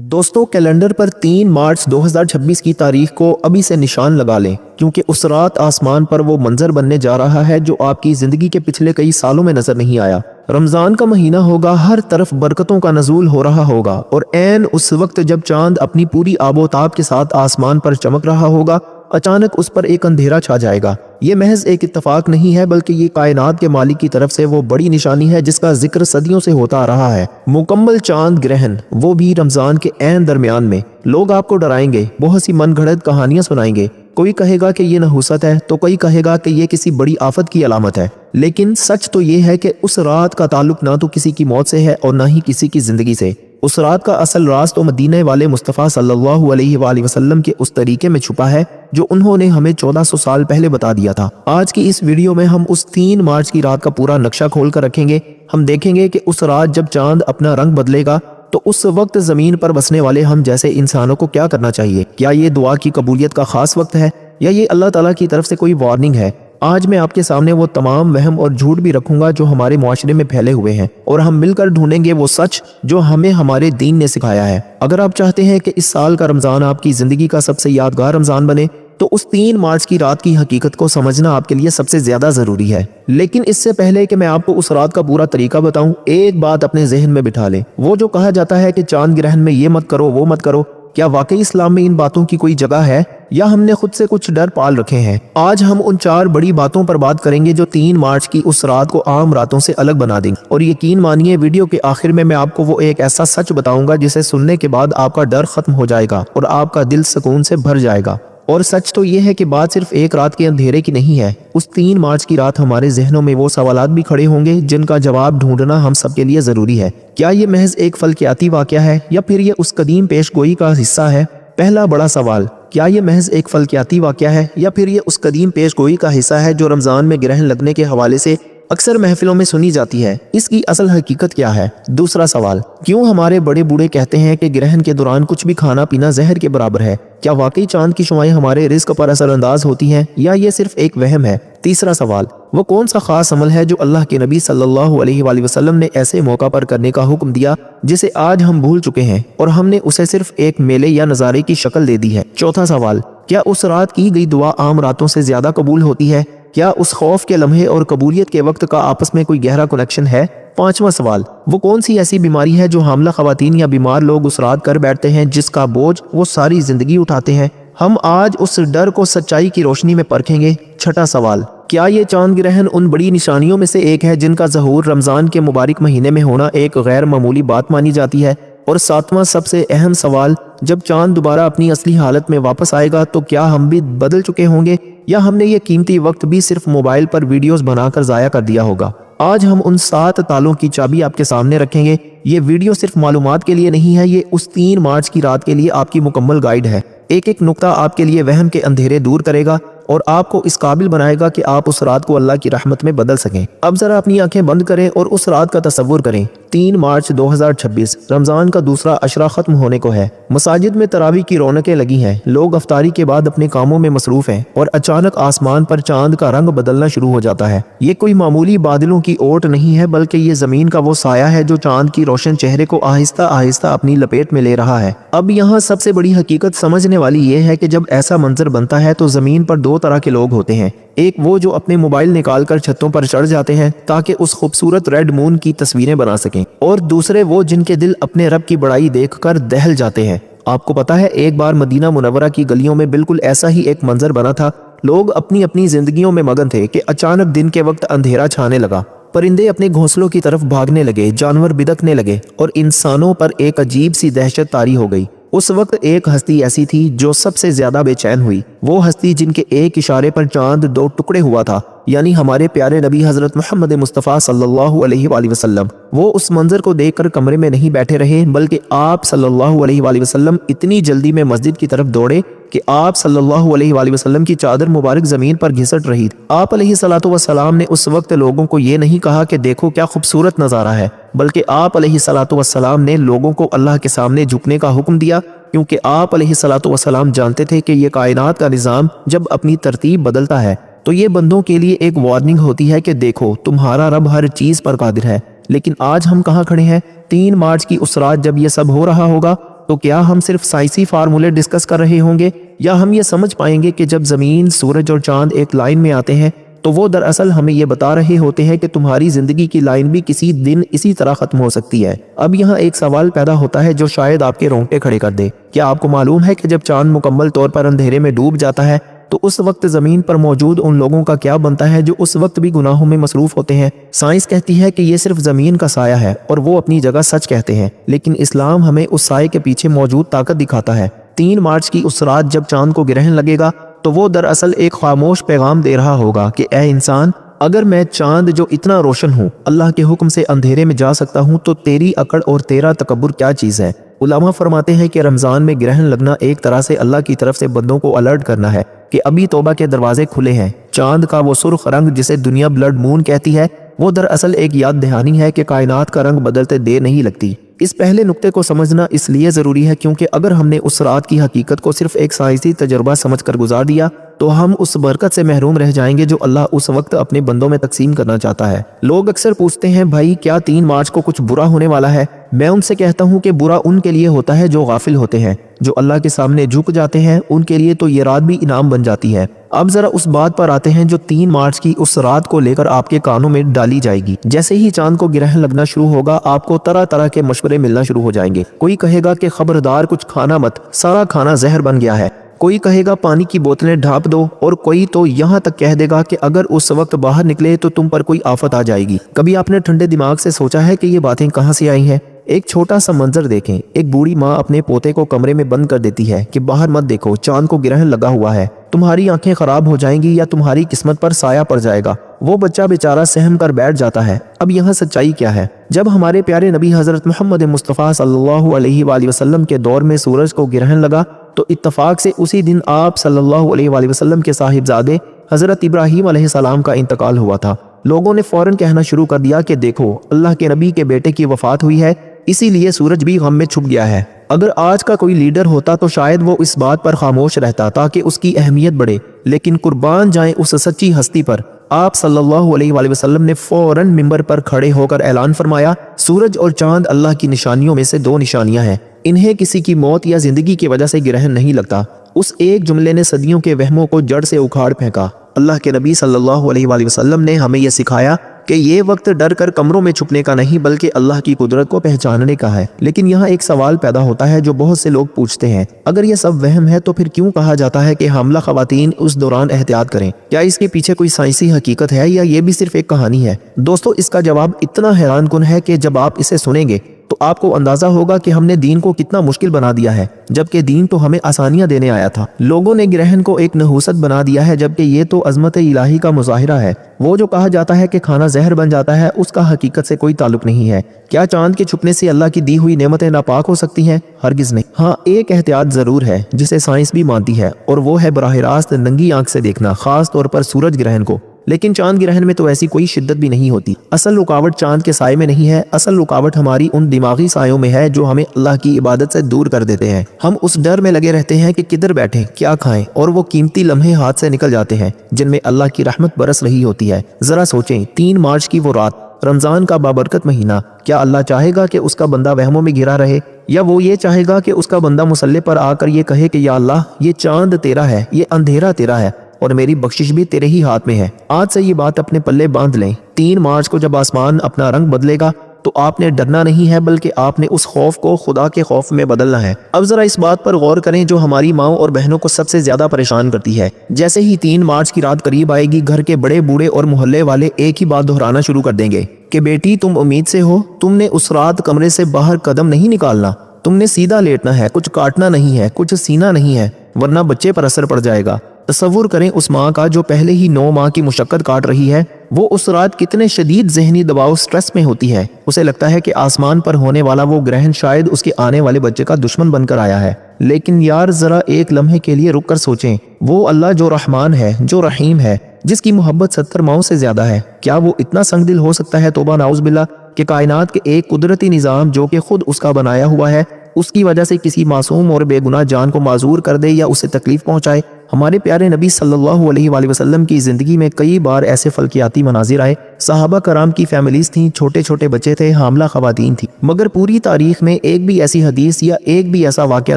दोस्तों कैलेंडर पर 3 मार्च 2026 की तारीख को अभी से निशान लगा लें, क्योंकि उस रात आसमान पर वो मंजर बनने जा रहा है जो आपकी जिंदगी के पिछले कई सालों में नजर नहीं आया। रमजान का महीना होगा, हर तरफ बरकतों का नजूल हो रहा होगा और ऐन उस वक्त जब चांद अपनी पूरी आबोताब के साथ आसमान पर चमक रहा होगा, अचानक उस पर एक अंधेरा छा जाएगा। ये महज एक इत्तेफाक नहीं है, बल्कि ये कायनात के मालिक की तरफ से वो बड़ी निशानी है जिसका जिक्र सदियों से होता आ रहा है। मुकम्मल चांद ग्रहण, वो भी रमजान के ऐन दरमियान में। लोग आपको डराएंगे, बहुत सी मनगढ़ंत कहानियां सुनाएंगे। कोई कहेगा कि ये नहुसत है तो कोई कहेगा कि ये किसी बड़ी आफत की अलामत है। लेकिन सच तो ये है कि उस रात का ताल्लुक ना तो किसी की मौत से है और ना ही किसी की जिंदगी से। उस रात का असल राज तो मदीने वाले मुस्तफ़ा सल्लल्लाहु अलैहि वसल्लम के उस तरीके में छुपा है जो उन्होंने हमें 1400 साल पहले बता दिया था। आज की इस वीडियो में हम उस 3 मार्च की रात का पूरा नक्शा खोल कर रखेंगे। हम देखेंगे कि उस रात जब चांद अपना रंग बदलेगा तो उस वक्त जमीन पर बसने वाले हम जैसे इंसानों को क्या करना चाहिए। क्या ये दुआ की कबूलियत का खास वक्त है या ये अल्लाह ताला की तरफ से कोई वार्निंग है। आज मैं आपके सामने वो तमाम वहम और झूठ भी रखूंगा जो हमारे मुआशरे में फैले हुए हैं, और हम मिलकर ढूंढेंगे वो सच जो हमें हमारे दीन ने सिखाया है। अगर आप चाहते हैं कि इस साल का रमजान आपकी जिंदगी का सबसे यादगार रमजान बने तो उस 3 मार्च की रात की हकीकत को समझना आपके लिए सबसे ज्यादा जरूरी है। लेकिन इससे पहले कि मैं आपको उस रात का पूरा तरीका बताऊं, एक बात अपने जहन में बिठा लें। वो जो कहा जाता है कि चांद ग्रहण में ये मत करो वो मत करो, क्या वाकई इस्लाम में इन बातों की कोई जगह है या हमने खुद से कुछ डर पाल रखे हैं। आज हम उन 4 बड़ी बातों पर बात करेंगे जो 3 मार्च की उस रात को आम रातों से अलग बना देंगे। और यकीन मानिए, वीडियो के आखिर में मैं आपको वो एक ऐसा सच बताऊंगा जिसे सुनने के बाद आपका डर खत्म हो जाएगा और आपका दिल सुकून से भर जाएगा। और सच तो ये है कि बात सिर्फ एक रात के अंधेरे की नहीं है। उस 3 मार्च की रात हमारे जहनों में वो सवालात भी खड़े होंगे जिनका जवाब ढूंढना हम सबके लिए जरूरी है। क्या ये महज एक फल्कियाती वाकया है या फिर ये उस कदीम पेशगोई का हिस्सा है? पहला बड़ा सवाल, क्या ये महज एक फल्कियाती वाकया है या फिर ये उस कदीम पेशगोई का हिस्सा है जो रमजान में ग्रहण लगने के हवाले से अक्सर महफिलों में सुनी जाती है? इसकी असल हकीकत क्या है? दूसरा सवाल, क्यों हमारे बड़े बूढ़े कहते हैं कि ग्रहण के दौरान कुछ भी खाना पीना जहर के बराबर है? क्या वाकई चांद की शुआएं हमारे रिस्क पर असरअंदाज होती हैं या ये सिर्फ एक वहम है? तीसरा सवाल, वो कौन सा खास अमल है जो अल्लाह के नबी सल्लल्लाहु अलैहि वसल्लम ने ऐसे मौका पर करने का हुक्म दिया जिसे आज हम भूल चुके हैं और हमने उसे सिर्फ एक मेले या नज़ारे की शक्ल दे दी है? चौथा सवाल, क्या उस रात की गई दुआ आम रातों से ज्यादा कबूल होती है? क्या उस खौफ के लम्हे और कबूलियत के वक्त का आपस में कोई गहरा कनेक्शन है? पांचवा सवाल, वो कौन सी ऐसी बीमारी है जो हामला खवातीन या बीमार लोग उस रात कर बैठते हैं जिसका बोझ वो सारी जिंदगी उठाते हैं? हम आज उस डर को सच्चाई की रोशनी में परखेंगे। छठा सवाल, क्या ये चांद ग्रहण उन बड़ी निशानियों में से एक है जिनका ज़हूर रमजान के मुबारक महीने में होना एक गैर मामूली बात मानी जाती है? और सातवां सबसे अहम सवाल, जब चांद दोबारा अपनी असली हालत में वापस आएगा तो क्या हम भी बदल चुके होंगे या हमने ये कीमती वक्त भी सिर्फ मोबाइल पर वीडियोस बनाकर जाया कर दिया होगा? आज हम उन 7 तालों की चाबी आपके सामने रखेंगे। ये वीडियो सिर्फ मालूमात के लिए नहीं है, ये उस 3 मार्च की रात के लिए आपकी मुकम्मल गाइड है। एक एक नुक्ता आपके लिए वहम के अंधेरे दूर करेगा और आपको इस काबिल बनाएगा कि आप उस रात को अल्लाह की रहमत में बदल सकें। अब जरा अपनी आंखें बंद करें और उस रात का तसव्वुर करें। 3 मार्च 2026, रमजान का दूसरा अशरा खत्म होने को है। मसाजिद में तरावी की रौनकें लगी हैं, लोग अफ्तारी के बाद अपने कामों में मसरूफ हैं और अचानक आसमान पर चांद का रंग बदलना शुरू हो जाता है। ये कोई मामूली बादलों की ओट नहीं है, बल्कि ये जमीन का वो साया है जो चांद की रोशन चेहरे को आहिस्ता आहिस्ता अपनी लपेट में ले रहा है। अब यहाँ सबसे बड़ी हकीकत समझने वाली ये है कि जब ऐसा मंजर बनता है तो जमीन पर 2 तरह के लोग होते हैं। एक वो जो अपने मोबाइल निकालकर छतों पर चढ़ जाते हैं ताकि उस खूबसूरत रेड मून की तस्वीरें बना सकें, और दूसरे वो जिनके दिल अपने रब की बड़ाई देखकर दहल जाते हैं। आपको पता है, एक बार मदीना मुनव्वरा की गलियों में बिल्कुल ऐसा ही एक मंजर बना था। लोग अपनी अपनी जिंदगियों में मगन थे कि अचानक दिन के वक्त अंधेरा छाने लगा। परिंदे अपने घोंसलों की तरफ भागने लगे, जानवर बिदकने लगे और इंसानों पर एक अजीब सी दहशत तारी हो गई। उस वक्त एक हस्ती ऐसी थी जो सबसे ज्यादा बेचैन हुई। वो हस्ती जिनके एक इशारे पर चांद 2 टुकड़े हुआ था, यानी हमारे प्यारे नबी हजरत मोहम्मद मुस्तफ़ा सल्लल्लाहु अलैहि वसल्लम। वो उस मंजर को देखकर कमरे में नहीं बैठे रहे, बल्कि आप सल्लल्लाहु अलैहि वसल्लम इतनी जल्दी में मस्जिद की तरफ दौड़े कि आप सल्लल्लाहु अलैहि वसल्लम की चादर मुबारक जमीन पर घिसट रही। आप अलैहिस्सलातु वस्सलाम ने उस वक्त लोगों को ये नहीं कहा कि देखो क्या खूबसूरत नज़ारा है, बल्कि आप अलैहिस्सलातु वस्सलाम ने लोगों को अल्लाह के सामने झुकने का हुक्म दिया, क्योंकि आप अलैहिस्सलातु वस्सलाम जानते थे कि ये कायनात का निज़ाम जब अपनी तरतीब बदलता है तो ये बंदों के लिए एक वार्निंग होती है कि देखो तुम्हारा रब हर चीज़ पर कादिर है। लेकिन आज हम कहाँ खड़े हैं? 3 मार्च की उस रात जब ये सब हो रहा होगा तो क्या हम सिर्फ साइंसी फार्मूले डिस्कस कर रहे होंगे, या हम ये समझ पाएंगे कि जब ज़मीन, सूरज और चांद एक लाइन में आते हैं तो वो दरअसल हमें ये बता रहे होते हैं कि तुम्हारी ज़िंदगी की लाइन भी किसी दिन इसी तरह ख़त्म हो सकती है। अब यहाँ एक सवाल पैदा होता है जो शायद आपके रोंगटे खड़े कर दे। क्या आपको मालूम है कि जब चांद मुकम्मल तौर पर अंधेरे में डूब जाता है तो उस वक्त ज़मीन पर मौजूद उन लोगों का क्या बनता है जो उस वक्त भी गुनाहों में मसरूफ़ होते हैं? साइंस कहती है कि ये सिर्फ ज़मीन का साया है और वो अपनी जगह सच कहते हैं, लेकिन इस्लाम हमें उस साये के पीछे मौजूद ताकत दिखाता है। 3 मार्च की उस रात जब चांद को ग्रहण लगेगा तो वो दरअसल एक खामोश पैगाम दे रहा होगा कि ए इंसान, अगर मैं चांद जो इतना रोशन हूँ अल्लाह के हुक्म से अंधेरे में जा सकता हूँ तो तेरी अकड़ और तेरा तकब्बुर क्या चीज़ है। उलमा फरमाते हैं कि रमज़ान में ग्रहण लगना एक तरह से अल्लाह की तरफ से बंदों को अलर्ट करना है कि अभी तौबा के दरवाजे खुले हैं। चांद का वो सुर्ख रंग जिसे दुनिया ब्लड मून कहती है वो दरअसल एक याद दहानी है कि कायनात का रंग बदलते देर नहीं लगती। इस पहले नुक्ते को समझना इसलिए ज़रूरी है क्योंकि अगर हमने उस रात की हकीकत को सिर्फ एक साइंसी तजर्बा समझकर गुजार दिया तो हम उस बरकत से महरूम रह जाएंगे जो अल्लाह उस वक्त अपने बंदों में तकसीम करना चाहता है। लोग अक्सर पूछते हैं, भाई क्या 3 मार्च को कुछ बुरा होने वाला है? मैं उनसे कहता हूँ कि बुरा उनके लिए होता है जो गाफिल होते हैं, जो अल्लाह के सामने झुक जाते हैं, उनके लिए तो ये रात भी इनाम बन जाती है। अब जरा उस बात पर आते हैं जो 3 मार्च की उस रात को लेकर आपके कानों में डाली जाएगी। जैसे ही चांद को ग्रहण लगना शुरू होगा आपको तरह तरह के मशवरे मिलना शुरू हो जाएंगे। कोई कहेगा कि खबरदार कुछ खाना मत, सारा खाना जहर बन गया है। कोई कहेगा पानी की बोतलें ढांप दो, और कोई तो यहाँ तक कह देगा कि अगर उस वक्त बाहर निकले तो तुम पर कोई आफत आ जाएगी। कभी आपने ठंडे दिमाग से सोचा है कि ये बातें कहाँ से आई हैं? एक छोटा सा मंजर देखें। एक बूढ़ी माँ अपने पोते को कमरे में बंद कर देती है कि बाहर मत देखो, चांद को ग्रहण लगा हुआ है, तुम्हारी आंखें खराब हो जाएंगी या तुम्हारी किस्मत पर साया पड़ जाएगा। वो बच्चा बेचारा सहम कर बैठ जाता है। अब यहाँ सच्चाई क्या है? जब हमारे प्यारे नबी हजरत मोहम्मद मुस्तफ़ा सल्लल्लाहु अलैहि वसल्लम के दौर में सूरज को ग्रहण लगा तो इत्तफाक से उसी दिन आप सल्लल्लाहु अलैहि वसल्लम के साहिबजादे हजरत इब्राहीम अलैहिस्सलाम का इंतकाल हुआ था। लोगों ने फौरन कहना शुरू कर दिया कि देखो, अल्लाह के नबी के बेटे की वफात हुई है, इसीलिए सूरज भी गम में छुप गया है। अगर आज का कोई लीडर होता तो शायद वो इस बात पर खामोश रहता ताकि उसकी अहमियत बढ़े, लेकिन कुर्बान जाएं उस सच्ची हस्ती पर। आप सल्लल्लाहु अलैहि वसल्लम ने फौरन मिंबर पर खड़े होकर ऐलान फरमाया, सूरज और चांद अल्लाह की निशानियों में से 2 निशानियां हैं, इन्हें किसी की मौत या जिंदगी की वजह से ग्रहण नहीं लगता। उस एक जुमले ने सदियों के वहमों को जड़ से उखाड़ फेंका। अल्लाह के नबी सल्लल्लाहु अलैहि वसल्लम ने हमें यह सिखाया कि ये वक्त डर कर कमरों में छुपने का नहीं बल्कि अल्लाह की कुदरत को पहचानने का है। लेकिन यहाँ एक सवाल पैदा होता है जो बहुत से लोग पूछते हैं, अगर ये सब वहम है तो फिर क्यों कहा जाता है कि हामला खवातीन उस दौरान एहतियात करें? क्या इसके पीछे कोई साइंसी हकीकत है या ये भी सिर्फ एक कहानी है? दोस्तों, इसका जवाब इतना हैरान कुन है कि जब आप इसे सुनेंगे तो आपको अंदाजा होगा कि हमने दीन को कितना मुश्किल बना दिया है, जबकि दीन तो हमें आसानियां देने आया था। लोगों ने ग्रहण को एक नहूसत बना दिया है, जबकि ये तो अजमत इलाही का मुजाहिरा है। वो जो कहा जाता है कि खाना जहर बन जाता है, उसका हकीकत से कोई ताल्लुक नहीं है। क्या चांद के छुपने से अल्लाह की दी हुई नेमतें नापाक हो सकती हैं? हरगिज नहीं। हाँ, एक एहतियात जरूर है जिसे साइंस भी मानती है, और वो है बराह रास्त नंगी आंख से देखना, खास तौर पर सूरज ग्रहण को। लेकिन चांद ग्रहण में तो ऐसी कोई शिद्दत भी नहीं होती। असल रुकावट चांद के साये में नहीं है, असल रुकावट हमारी उन दिमागी सायों में है जो हमें अल्लाह की इबादत से दूर कर देते हैं। हम उस डर में लगे रहते हैं कि किधर बैठें, क्या खाएं, और वो कीमती लम्हे हाथ से निकल जाते हैं जिनमें अल्लाह की रहमत बरस रही होती है। जरा सोचें, 3 मार्च की वो रात, रमजान का बाबरकत महीना, क्या अल्लाह चाहेगा कि उसका बंदा वहमों में घिरा रहे, या वो ये चाहेगा कि उसका बंदा मुसल्ले पर आकर ये कहे कि या अल्लाह, ये चांद तेरा है, ये अंधेरा तेरा है, और मेरी बख्शिश भी तेरे ही हाथ में है। आज से ये बात अपने पल्ले बांध लें। 3 मार्च को जब आसमान अपना रंग बदलेगा तो आपने डरना नहीं है, बल्कि आपने उस खौफ को खुदा के खौफ में बदलना है। अब जरा इस बात पर गौर करें जो हमारी माओ और बहनों को सबसे ज्यादा परेशान करती है। जैसे ही 3 मार्च की रात करीब आएगी, घर के बड़े बूढ़े और मोहल्ले वाले एक ही बात दोहराना शुरू कर देंगे कि बेटी तुम उम्मीद से हो, तुमने उस रात कमरे से बाहर कदम नहीं निकालना, तुमने सीधा लेटना है, कुछ काटना नहीं है, कुछ सीना नहीं है, वरना बच्चे पर असर पड़ जाएगा। तसव्वुर करें उस माँ का जो पहले ही 9 माह की मुशक्कत काट रही है, वो उस रात कितने शदीद जहनी दबाव, स्ट्रेस में होती है। उसे लगता है कि आसमान पर होने वाला वो ग्रहण शायद उसके आने वाले बच्चे का दुश्मन बनकर आया है। लेकिन यार, जरा एक लम्हे के लिए रुक कर सोचें, वो अल्लाह जो रहमान है, जो रहीम है, जिसकी मोहब्बत 70 माओं से ज्यादा है, क्या वो इतना संगदिल हो सकता है, तौबा नाउज़ बिल्लाह, कि कायनात के एक कुदरती निज़ाम जो कि खुद उसका बनाया हुआ है, उसकी वजह से किसी मासूम और बेगुनाह जान को माजूर कर दे या उसे तकलीफ पहुंचाए? हमारे प्यारे नबी सल्लल्लाहु अलैहि वसल्लम की ज़िंदगी में कई बार ऐसे फल्कियाती मनाजिर आए। सहाबा कराम की फैमिलीज थीं, छोटे छोटे बच्चे थे, हामला ख़वातीन थी, मगर पूरी तारीख में एक भी ऐसी हदीस या एक भी ऐसा वाक़या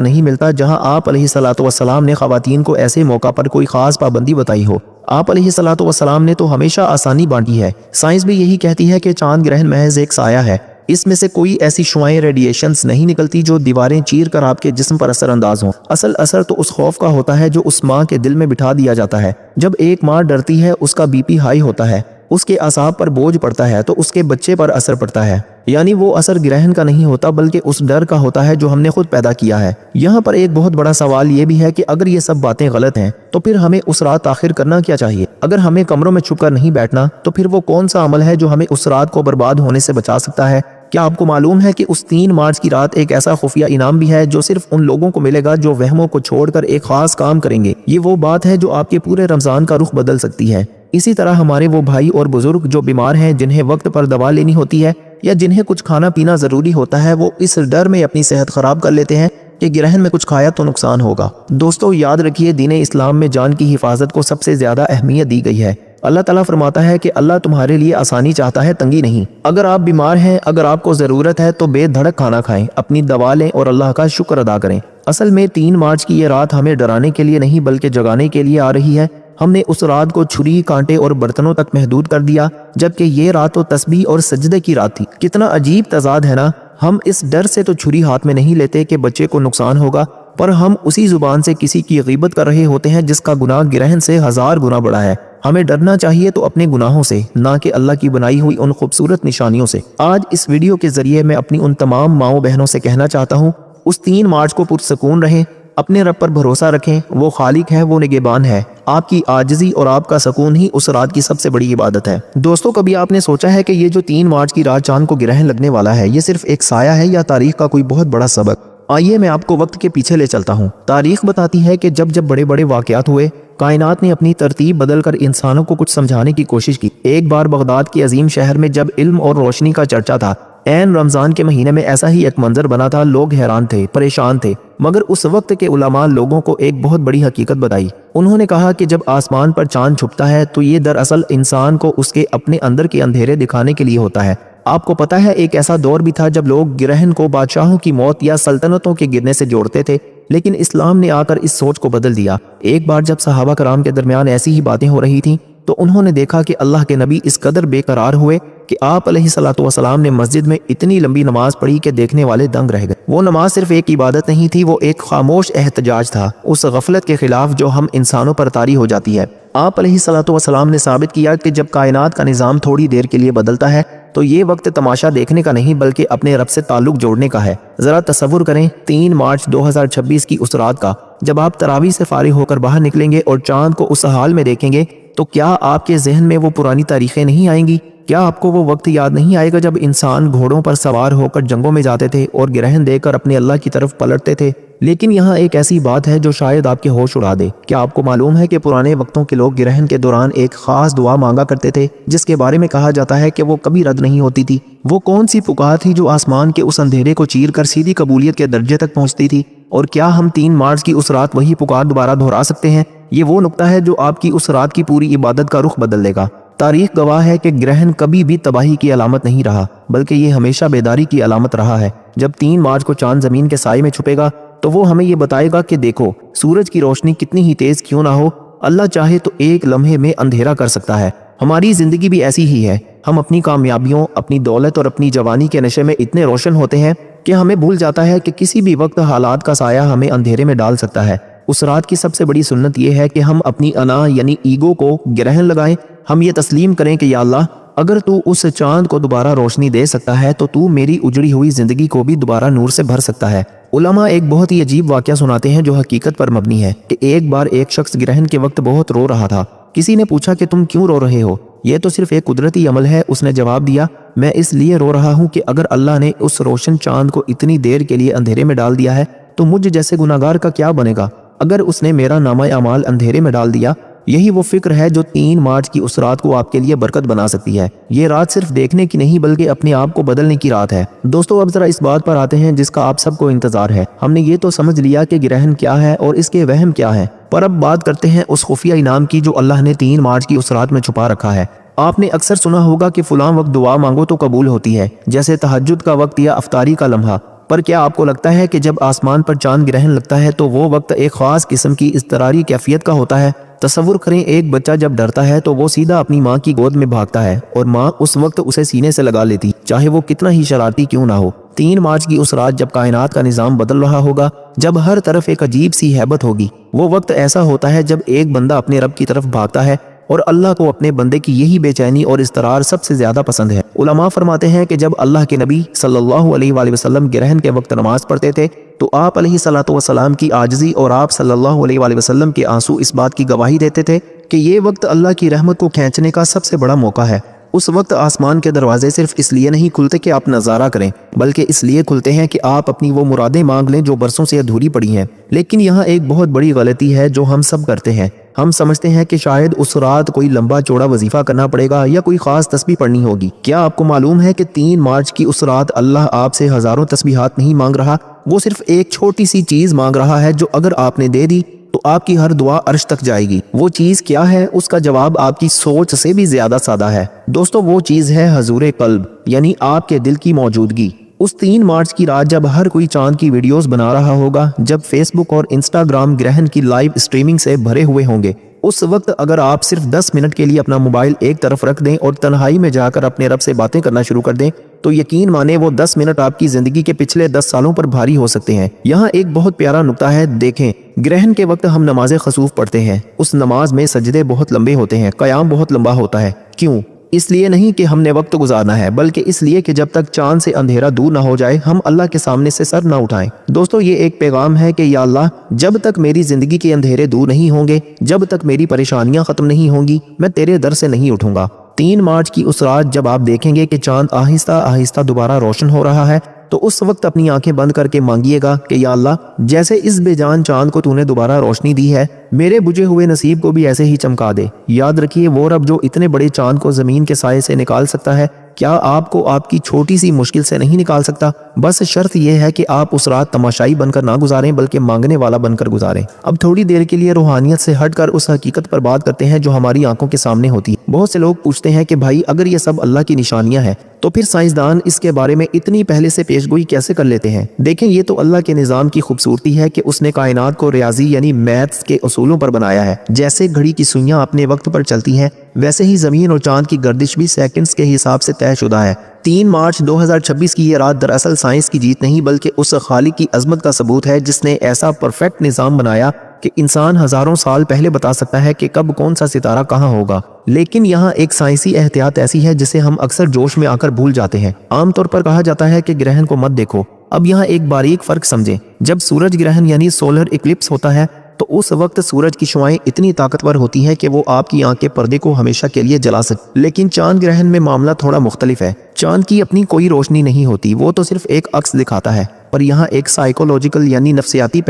नहीं मिलता जहां आप अलैहिस्सलातु वस्सलाम ने ख़वातीन को ऐसे मौका पर कोई ख़ास पाबंदी बताई हो। आप अलैहिस्सलातु वस्सलाम ने तो हमेशा आसानी बांटी है। साइंस भी यही कहती है कि चांद ग्रहण महज एक साया है, इसमें से कोई ऐसी शुआएं रेडिएशंस नहीं निकलती जो दीवारें चीर कर आपके जिस्म पर असरअंदाज हों। असल असर तो उस खौफ का होता है जो उस माँ के दिल में बिठा दिया जाता है। जब एक माँ डरती है, उसका बीपी हाई होता है, उसके असाब पर बोझ पड़ता है, तो उसके बच्चे पर असर पड़ता है। यानी वो असर ग्रहण का नहीं होता बल्कि उस डर का होता है जो हमने खुद पैदा किया है। यहाँ पर एक बहुत बड़ा सवाल ये भी है कि अगर ये सब बातें गलत हैं तो फिर हमें उस रात आखिर करना क्या चाहिए? अगर हमें कमरों में छुपकर नहीं बैठना तो फिर वो कौन सा अमल है जो हमें उस रात को बर्बाद होने से बचा सकता है? क्या आपको मालूम है कि उस 3 मार्च की रात एक ऐसा खुफिया इनाम भी है जो सिर्फ उन लोगों को मिलेगा जो वहमों को छोड़कर एक खास काम करेंगे। ये वो बात है जो आपके पूरे रमजान का रुख बदल सकती है। इसी तरह हमारे वो भाई और बुजुर्ग जो बीमार हैं, जिन्हें वक्त पर दवा लेनी होती है या जिन्हें कुछ खाना पीना ज़रूरी होता है, वो इस डर में अपनी सेहत ख़राब कर लेते हैं कि ग्रहण में कुछ खाया तो नुकसान होगा। दोस्तों याद रखिए, दीन इस्लाम में जान की हिफाजत को सबसे ज़्यादा अहमियत दी गई है। अल्लाह ताला फरमाता है कि अल्लाह तुम्हारे लिए आसानी चाहता है, तंगी नहीं। अगर आप बीमार हैं, अगर आपको ज़रूरत है तो बेधड़क खाना खाएं, अपनी दवा लें और अल्लाह का शुक्र अदा करें। असल में 3 मार्च की ये रात हमें डराने के लिए नहीं बल्कि जगाने के लिए आ रही है। हमने उस रात को छुरी, कांटे और बर्तनों तक महदूद कर दिया, जबकि ये रात तो तस्बीह और सजदे की रात थी। कितना अजीब तजाद है ना। हम इस डर से तो छुरी हाथ में नहीं लेते कि बच्चे को नुकसान होगा, पर हम उसी जुबान से किसी की गीबत कर रहे होते हैं जिसका गुनाह ग्रहण से 1000 गुना बड़ा है। हमें डरना चाहिए तो अपने गुनाहों से, ना कि अल्लाह की बनाई हुई उन खूबसूरत निशानियों से। आज इस वीडियो के जरिए मैं अपनी उन तमाम माओ बहनों से कहना चाहता हूँ, उस 3 मार्च को पुरसकून रहें, अपने रब पर भरोसा रखें। वो खालिक है, वो निगहबान है। आपकी आजिज़ी और आपका सुकून ही उस रात की सबसे बड़ी इबादत है। दोस्तों, कभी आपने सोचा है कि ये जो 3 मार्च की रात चांद को ग्रहण लगने वाला है, ये सिर्फ एक साया है या तारीख का कोई बहुत बड़ा सबक? आइए मैं आपको वक्त के पीछे ले चलता हूँ। तारीख बताती है कि जब जब बड़े बड़े वाक़यात हुए, कायनात ने अपनी तरतीब बदलकर इंसानों को कुछ समझाने की कोशिश की। एक बार बगदाद के अजीम शहर में जब इल्म और रोशनी का चर्चा था, ऐन रमजान के महीने में ऐसा ही एक मंजर बना था। लोग हैरान थे, परेशान थे, मगर उस वक्त के उलमा लोगों को एक बहुत बड़ी हकीकत बताई। उन्होंने कहा कि जब आसमान पर चांद छुपता है तो ये दरअसल इंसान को उसके अपने अंदर के अंधेरे दिखाने के लिए होता है। आपको पता है, एक ऐसा दौर भी था जब लोग ग्रहण को बादशाहों की मौत या सल्तनतों के गिरने से जोड़ते थे, लेकिन इस्लाम ने आकर इस सोच को बदल दिया। एक बार जब सहाबा कराम के दरमियान ऐसी ही बातें हो रही थीं तो उन्होंने देखा कि अल्लाह के नबी इस कदर बेकरार हुए कि आप अलैहिस्सलातु वस्सलाम ने मस्जिद में इतनी लंबी नमाज पढ़ी कि देखने वाले दंग रह गए। वो नमाज सिर्फ एक इबादत नहीं थी, वो एक खामोश एहतजाज था उस गफलत के खिलाफ जो हम इंसानों पर तारी हो जाती है। आप अलैहिस्सलातु वस्सलाम ने साबित किया कि जब कायनात का निज़ाम थोड़ी देर के लिए बदलता है तो ये वक्त तमाशा देखने का नहीं बल्कि अपने रब से ताल्लुक जोड़ने का है। ज़रा तसव्वुर करें 3 मार्च 2026 की उस रात का, जब आप तरावी से फारिग होकर बाहर निकलेंगे और चांद को उस हाल में देखेंगे तो क्या आपके जहन में वो पुरानी तारीखें नहीं आएंगी? क्या आपको वो वक्त याद नहीं आएगा जब इंसान घोड़ों पर सवार होकर जंगों में जाते थे और ग्रहण देखकर अपने अल्लाह की तरफ पलटते थे? लेकिन यहाँ एक ऐसी बात है जो शायद आपके होश उड़ा दे। क्या आपको मालूम है कि पुराने वक्तों के लोग ग्रहण के दौरान एक खास दुआ मांगा करते थे जिसके बारे में कहा जाता है कि वो कभी रद्द नहीं होती थी? वो कौन सी पुकार थी जो आसमान के उस अंधेरे को चीर कर सीधी कबूलियत के दर्जे तक पहुँचती थी? और क्या हम 3 मार्च की उस रात वही पुकार दोबारा दोहरा सकते हैं? ये वो नुक्ता है जो आपकी उस रात की पूरी इबादत का रुख बदल देगा। तारीख गवाह है कि ग्रहण कभी भी तबाही की अलामत नहीं रहा, बल्कि ये हमेशा बेदारी की अलामत रहा है। जब 3 मार्च को चांद जमीन के साए में छुपेगा तो वो हमें ये बताएगा कि देखो, सूरज की रोशनी कितनी ही तेज क्यों ना हो, अल्लाह चाहे तो एक लम्हे में अंधेरा कर सकता है। हमारी जिंदगी भी ऐसी ही है। हम अपनी कामयाबियों, अपनी दौलत और अपनी जवानी के नशे में इतने रोशन होते हैं कि हमें भूल जाता है कि किसी भी वक्त हालात का साया हमें अंधेरे में डाल सकता है। उस रात की सबसे बड़ी सुन्नत यह है कि हम अपनी अना यानी ईगो को ग्रहण लगाएं। हम ये तस्लीम करें कि या अल्लाह, अगर तू उस चांद को दोबारा रोशनी दे सकता है तो तू मेरी उजड़ी हुई जिंदगी को भी दोबारा नूर से भर सकता है। उलमा एक बहुत ही अजीब वाक़या सुनाते हैं जो हकीकत पर मबनी है कि एक बार एक शख्स ग्रहण के वक्त बहुत रो रहा था। किसी ने पूछा कि तुम क्यों रो रहे हो? यह तो सिर्फ एक कुदरती अमल है। उसने जवाब दिया, मैं इसलिए रो रहा हूँ कि अगर अल्लाह ने उस रोशन चांद को इतनी देर के लिए अंधेरे में डाल दिया है तो मुझ जैसे गुनाहगार का क्या बनेगा? अगर उसने मेरा नामा अमाल अंधेरे में डाल दिया यही वो फिक्र है जो 3 मार्च की उस रात को आपके लिए बरकत बना सकती है। ये रात सिर्फ देखने की नहीं बल्कि अपने आप को बदलने की रात है। दोस्तों अब जरा इस बात पर आते हैं जिसका आप सबको इंतजार है। हमने ये तो समझ लिया कि ग्रहण क्या है और इसके वहम क्या है, पर अब बात करते हैं उस खुफिया इनाम की जो अल्लाह ने 3 मार्च की उस रात में छुपा रखा है। आपने अक्सर सुना होगा कि फलां वक्त दुआ मांगो तो कबूल होती है, जैसे तहज्जुद का वक्त या अफ्तारी का लम्हा। पर क्या आपको लगता है कि जब आसमान पर चांद ग्रहण लगता है तो वो वक्त एक खास किस्म की इज़्तिरारी कैफियत का होता है? तसव्वुर करें, एक बच्चा जब डरता है तो वो सीधा अपनी माँ की गोद में भागता है और माँ उस वक्त उसे सीने से लगा लेती, चाहे वो कितना ही शरारती क्यों ना हो। 3 मार्च की उस रात जब कायनात का निज़ाम बदल रहा होगा, जब हर तरफ एक अजीब सी हैबत होगी, वो वक्त ऐसा होता है जब एक बंदा अपने रब की तरफ भागता है और अल्लाह को अपने बंदे की यही बेचैनी और इस्तरार सबसे ज्यादा पसंद है। उलमा फरमाते हैं कि जब अल्लाह के नबी सल्लल्लाहु अलैहि वसल्लम ग्रहण के वक्त नमाज पढ़ते थे तो आप अलैहिस्सलातु वस्सलाम की आजिज़ी और आप सल्लल्लाहु अलैहि वसल्लम के आंसू इस बात की गवाही देते थे कि ये वक्त अल्लाह की रहमत को खींचने का सबसे बड़ा मौका है। उस वक्त आसमान के दरवाजे सिर्फ इसलिए नहीं खुलते कि आप नज़ारा करें, बल्कि इसलिए खुलते हैं कि आप अपनी वो मुरादें मांग लें जो बरसों से अधूरी पड़ी हैं। लेकिन यहाँ एक बहुत बड़ी गलती है जो हम सब करते हैं। हम समझते हैं कि शायद उस रात कोई लंबा चौड़ा वजीफा करना पड़ेगा या कोई खास तस्बीह पढ़नी होगी। क्या आपको मालूम है कि 3 मार्च की उस रात अल्लाह आपसे हजारों तस्बीहात नहीं मांग रहा, वो सिर्फ एक छोटी सी चीज मांग रहा है जो अगर आपने दे दी तो आपकी हर दुआ अर्श तक जाएगी। वो चीज क्या है? उसका जवाब आपकी सोच से भी ज्यादा सादा है। दोस्तों वो चीज है हजूर कल्ब, यानी आपके दिल की मौजूदगी। उस 3 मार्च की रात जब हर कोई चांद की वीडियोस बना रहा होगा, जब फेसबुक और इंस्टाग्राम ग्रहण की लाइव स्ट्रीमिंग से भरे हुए होंगे, उस वक्त अगर आप सिर्फ 10 मिनट के लिए अपना मोबाइल एक तरफ रख दें और तन्हाई में जाकर अपने रब से बातें करना शुरू कर दें, तो यकीन माने वो 10 मिनट आपकी जिंदगी के पिछले 10 सालों पर भारी हो सकते हैं। यहाँ एक बहुत प्यारा नुक्ता है, देखें, ग्रहण के वक्त हम नमाज खसूफ पढ़ते हैं। उस नमाज में सजदे बहुत लंबे होते हैं, क़याम बहुत लंबा होता है। क्यों? इसलिए नहीं कि हमने वक्त गुजारना है, बल्कि इसलिए कि जब तक चांद से अंधेरा दूर ना हो जाए हम अल्लाह के सामने से सर ना उठाएं। दोस्तों ये एक पैगाम है कि या अल्लाह, जब तक मेरी जिंदगी के अंधेरे दूर नहीं होंगे, जब तक मेरी परेशानियां खत्म नहीं होंगी, मैं तेरे दर से नहीं उठूंगा। 3 मार्च की उस रात जब आप देखेंगे कि चांद आहिस्ता आहिस्ता दोबारा रोशन हो रहा है, तो उस वक्त अपनी आंखें बंद करके मांगिएगा कि या अल्लाह, जैसे इस बेजान चांद को तूने दोबारा रोशनी दी है, मेरे बुझे हुए नसीब को भी ऐसे ही चमका दे। याद रखिए, वो रब जो इतने बड़े चांद को जमीन के साए से निकाल सकता है, क्या आपको आपकी छोटी सी मुश्किल से नहीं निकाल सकता? बस शर्त यह है कि आप उस रात तमाशाई बनकर ना गुजारें, बल्कि मांगने वाला बनकर गुजारें। अब थोड़ी देर के लिए रूहानियत से हटकर उस हकीकत पर बात करते हैं जो हमारी आंखों के सामने होती है। बहुत से लोग पूछते हैं कि भाई अगर ये सब अल्लाह की निशानियां हैं तो फिर साइंसदान इसके बारे में इतनी पहले से पेशगोई कैसे कर लेते हैं? देखें, ये तो अल्लाह के निज़ाम की खूबसूरती है कि उसने कायनात को रियाजी यानी मैथ्स के उसूलों पर बनाया है। जैसे घड़ी की सुइयां अपने वक्त पर चलती हैं, वैसे ही जमीन और चांद की गर्दिश भी सेकंड्स के हिसाब से तयशुदा है। 3 मार्च 2026 की ये रात दरअसल साइंस की जीत नहीं बल्कि उस खालिक की अजमत का सबूत है जिसने ऐसा परफेक्ट निज़ाम बनाया कि इंसान हजारों साल पहले बता सकता है कि कब कौन सा सितारा कहाँ होगा। लेकिन यहाँ एक साइंसी एहतियात ऐसी है जिसे हम अक्सर जोश में आकर भूल जाते हैं। आमतौर पर कहा जाता है कि ग्रहण को मत देखो। अब यहाँ एक बारीक फर्क समझें, जब सूरज ग्रहण यानी सोलर इक्लिप्स होता है तो उस वक्त सूरज की शुआएं इतनी ताकतवर होती हैं कि वो आपकी आंख के पर्दे को हमेशा के लिए जला सकती। लेकिन चांद ग्रहण में मामला थोड़ा मुख्तलिफ है। चांद की अपनी कोई रोशनी नहीं होती, वो तो सिर्फ एक अक्स दिखाता है। पर यहाँ एक साइकोलॉजिकल यानी नफ्सियाती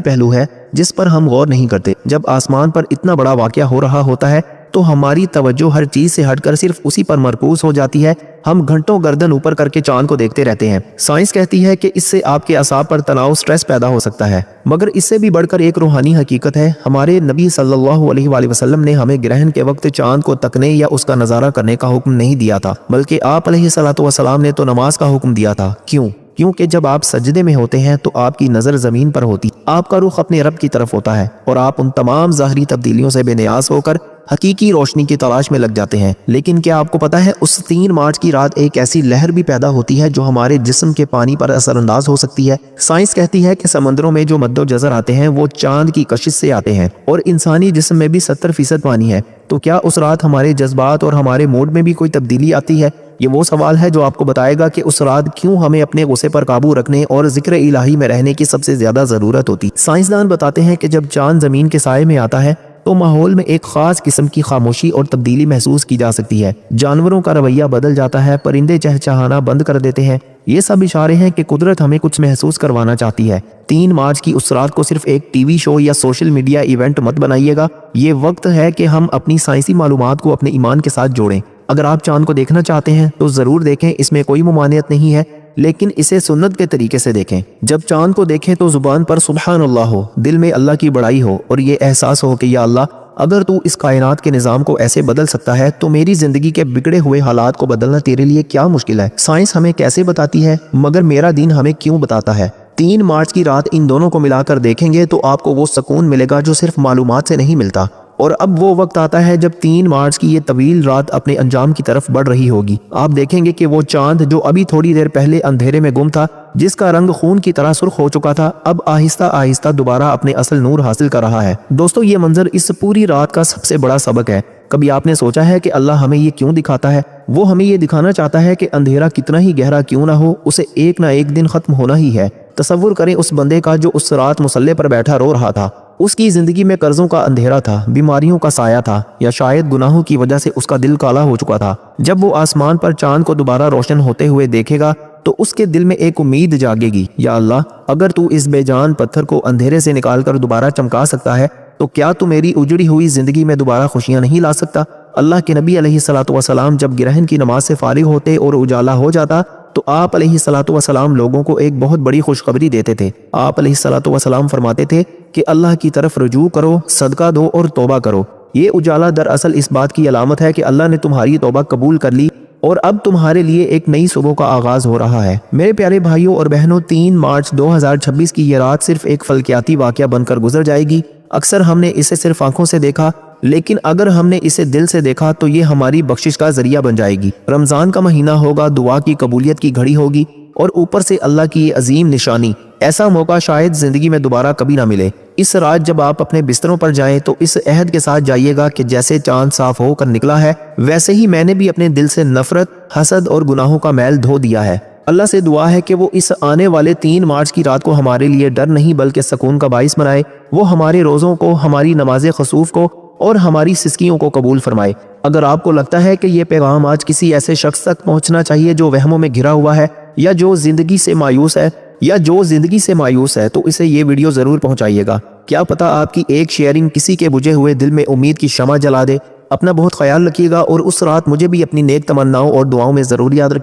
पहलू है जिस पर हम गौर नहीं करते। जब आसमान पर इतना बड़ा वाक़या हो रहा होता है तो हमारी तवज्जो हर चीज से हटकर सिर्फ उसी पर मरकूज हो जाती है। हम घंटों गर्दन ऊपर करके चांद को देखते रहते हैं। साइंस कहती है कि इससे आपके असाब पर तनाव, स्ट्रेस पैदा हो सकता है, मगर इससे भी बढ़कर एक रूहानी हकीकत है। हमारे नबी सल्लल्लाहु अलैहि वसल्लम ने हमें ग्रहण के वक्त चांद को तकने या उसका नज़ारा करने का हुक्म नहीं दिया था, बल्कि आप अलैहिस्सलातु वस्सलाम ने तो नमाज का हुक्म दिया था। क्यों? क्योंकि जब आप सजदे में होते हैं तो आपकी नज़र ज़मीन पर होती, आपका रुख अपने रब की तरफ होता है और आप उन तमाम ज़ाहरी तब्दीलियों से बेनियाज होकर हकीकी रोशनी की तलाश में लग जाते हैं। लेकिन क्या आपको पता है, उस 3 मार्च की रात एक ऐसी लहर भी पैदा होती है जो हमारे जिस्म के पानी पर असरअंदाज हो सकती है। साइंस कहती है कि समंदरों में जो मद्दो जज़र आते हैं वो चांद की कशिश से आते हैं और इंसानी जिस्म में भी 70% पानी है। तो क्या उस रात हमारे जज्बात और हमारे मूड में भी कोई तब्दीली आती है? ये वो सवाल है जो आपको बताएगा कि उस रात क्यों हमें अपने गुस्से पर काबू रखने और जिक्र इलाही में रहने की सबसे ज्यादा जरूरत होती। साइंसदान बताते हैं कि जब चांद जमीन के साए में आता है तो माहौल में एक खास किस्म की खामोशी और तब्दीली महसूस की जा सकती है। जानवरों का रवैया बदल जाता है, परिंदे चहचहाना बंद कर देते हैं, یہ سب اشارے ہیں کہ قدرت ہمیں کچھ محسوس کروانا چاہتی ہے۔ 3 مارچ کی اس رات کو صرف ایک ٹی وی شو یا سوشل میڈیا ایونٹ مت بنائیے گا، یہ وقت ہے کہ ہم اپنی سائنسی معلومات کو اپنے ایمان کے ساتھ جوڑیں۔ اگر آپ چاند کو دیکھنا چاہتے ہیں تو ضرور دیکھیں، اس میں کوئی ممانعت نہیں ہے، لیکن اسے سنت کے طریقے سے دیکھیں۔ جب چاند کو دیکھیں تو زبان پر سبحان اللہ ہو، دل میں اللہ کی بڑائی ہو اور یہ احساس ہو کہ یا اللہ، اگر تو اس کائنات کے نظام کو ایسے بدل سکتا ہے تو میری زندگی کے بگڑے ہوئے حالات کو بدلنا تیرے لیے کیا مشکل ہے۔ سائنس ہمیں کیسے بتاتی ہے، مگر میرا دین ہمیں کیوں بتاتا ہے۔ 3 مارچ کی رات ان دونوں کو ملا کر دیکھیں گے تو آپ کو وہ سکون ملے گا جو صرف معلومات سے نہیں ملتا۔ اور اب وہ وقت آتا ہے جب 3 مارچ کی یہ طویل رات اپنے انجام کی طرف بڑھ رہی ہوگی۔ آپ دیکھیں گے کہ وہ چاند جو ابھی تھوڑی دیر پہلے اندھیرے میں گم تھا، جس کا رنگ خون کی طرح سرخ ہو چکا تھا، اب آہستہ آہستہ دوبارہ اپنے اصل نور حاصل کر رہا ہے۔ دوستو، یہ منظر اس پوری رات کا سب سے بڑا سبق ہے۔ کبھی آپ نے سوچا ہے کہ اللہ ہمیں یہ کیوں دکھاتا ہے؟ وہ ہمیں یہ دکھانا چاہتا ہے کہ اندھیرا کتنا ہی گہرا کیوں نہ ہو، اسے ایک نہ ایک دن ختم ہونا ہی ہے۔ تصور کریں اس بندے کا جو اس رات مصلے پر بیٹھا رو رہا تھا۔ اس کی زندگی میں قرضوں کا اندھیرا تھا، بیماریوں کا سایہ تھا، یا شاید گناہوں کی وجہ سے اس کا دل کالا ہو چکا تھا۔ جب وہ آسمان پر چاند کو دوبارہ روشن ہوتے ہوئے دیکھے گا تو اس کے دل میں ایک امید جاگے گی، یا اللہ، اگر تو اس بے جان پتھر کو اندھیرے سے نکال کر دوبارہ چمکا سکتا ہے تو کیا تو میری اجڑی ہوئی زندگی میں دوبارہ خوشیاں نہیں لا سکتا؟ اللہ کے نبی علیہ الصلوۃ والسلام جب گرہن کی نماز سے فارغ ہوتے اور اجالا ہو جاتا تو آپ علیہ الصلوۃ والسلام لوگوں کو ایک بہت بڑی خوشخبری دیتے تھے۔ آپ علیہ الصلوۃ والسلام فرماتے تھے کہ اللہ کی طرف رجوع کرو، صدقہ دو اور توبہ کرو۔ یہ اجالا دراصل اس بات کی علامت ہے کہ اللہ نے تمہاری توبہ قبول کر لی اور اب تمہارے لیے ایک نئی صبح کا آغاز ہو رہا ہے۔ میرے پیارے بھائیوں اور بہنوں، 3 مارچ 2026 کی یہ رات صرف ایک فلکیاتی واقعہ بن کر گزر جائے گی۔ اکثر ہم نے اسے صرف آنکھوں سے دیکھا، لیکن اگر ہم نے اسے دل سے دیکھا تو یہ ہماری بخشش کا ذریعہ بن جائے گی۔ رمضان کا مہینہ ہوگا، دعا کی قبولیت کی گھڑی ہوگی، اور اوپر سے اللہ کی یہ عظیم نشانی۔ ایسا موقع شاید زندگی میں دوبارہ کبھی نہ ملے۔ اس رات جب آپ اپنے بستروں پر جائیں تو اس عہد کے ساتھ جائیے گا کہ جیسے چاند صاف ہو کر نکلا ہے، ویسے ہی میں نے بھی اپنے دل سے نفرت، حسد اور گناہوں کا میل دھو دیا ہے۔ اللہ سے دعا ہے کہ وہ اس آنے والے 3 مارچ کی رات کو ہمارے لیے ڈر نہیں بلکہ سکون کا باعث بنائے۔ وہ ہمارے روزوں کو، ہماری نماز خسوف کو اور ہماری سسکیوں کو قبول فرمائے۔ اگر آپ کو لگتا ہے کہ یہ پیغام آج کسی ایسے شخص تک پہنچنا چاہیے جو وہموں میں گھرا ہوا ہے یا جو زندگی سے مایوس ہے تو اسے یہ ویڈیو ضرور پہنچائیے گا۔ کیا پتہ آپ کی ایک شیئرنگ کسی کے بجھے ہوئے دل میں امید کی شمع جلا دے۔ اپنا بہت خیال رکھیے گا اور اس رات مجھے بھی اپنی نیک تمناؤں اور دعاؤں میں ضرور یاد رکھیے۔